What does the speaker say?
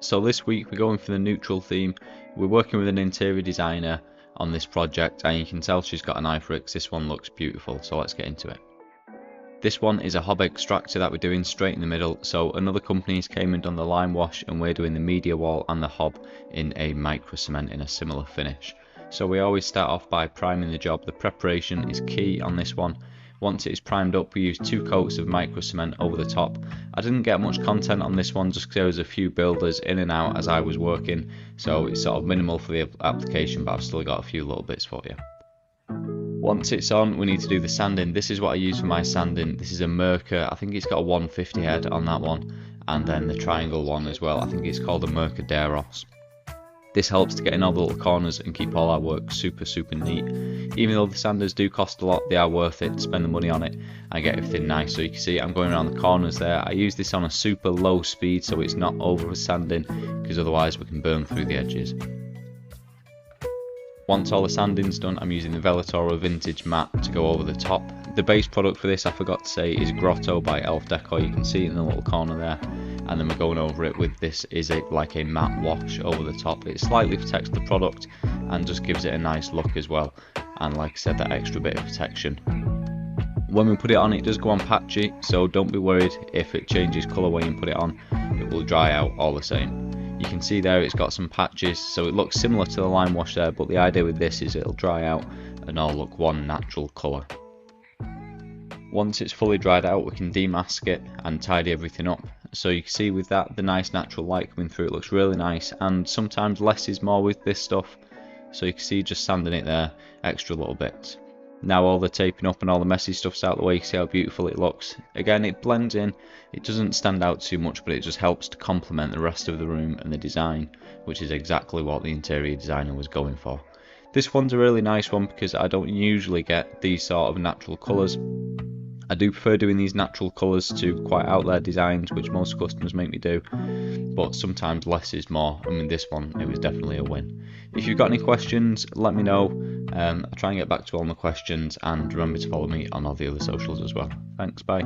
So this week we're going for the neutral theme. We're working with an interior designer on this project, and you can tell she's got an eye for it because this one looks beautiful, so let's get into it. This one is a hob extractor that we're doing straight in the middle, so another company's came and done the lime wash and we're doing the media wall and the hob in a micro cement in a similar finish. So we always start off by priming the job. The preparation is key on this one. Once it is primed up, we use 2 coats of micro cement over the top. I didn't get much content on this one just because there was a few builders in and out as I was working, so it's sort of minimal for the application, but I've still got a few little bits for you. Once it's on, we need to do the sanding. This is what I use for my sanding. This is a Mercer. I think it's got a 150 head on that one, and then the triangle one as well. I think it's called a Mercer Deros. This helps to get in all the little corners and keep all our work super neat. Even though the sanders do cost a lot, they are worth it to spend the money on it and get everything nice. So you can see I'm going around the corners there. I use this on a super low speed so it's not over sanding, because otherwise we can burn through the edges. Once all the sanding's done, I'm using the Vellatoro vintage matte to go over the top. The base product for this, I forgot to say, is Grotto by Elf Decor. You can see it in the little corner there. And then we're going over it with this like a matte wash over the top. It slightly protects the product and just gives it a nice look as well. And like I said, that extra bit of protection. When we put it on, it does go on patchy, so don't be worried if it changes colour when you put it on. It will dry out all the same. You can see there it's got some patches, so it looks similar to the lime wash there, but the idea with this is it'll dry out and all look one natural colour. Once it's fully dried out, we can demask it and tidy everything up. So you can see with that, the nice natural light coming through, it looks really nice, and sometimes less is more with this stuff. So you can see just sanding it there, extra little bits. Now all the taping up and all the messy stuff's out of the way, you can see how beautiful it looks. Again, it blends in, it doesn't stand out too much, but it just helps to complement the rest of the room and the design, which is exactly what the interior designer was going for. This one's a really nice one because I don't usually get these sort of natural colours. I do prefer doing these natural colours to quite out there designs, which most customers make me do, but sometimes less is more. I mean, this one, it was definitely a win. If you've got any questions, let me know. I'll try and get back to all my questions, and remember to follow me on all the other socials as well. Thanks, bye.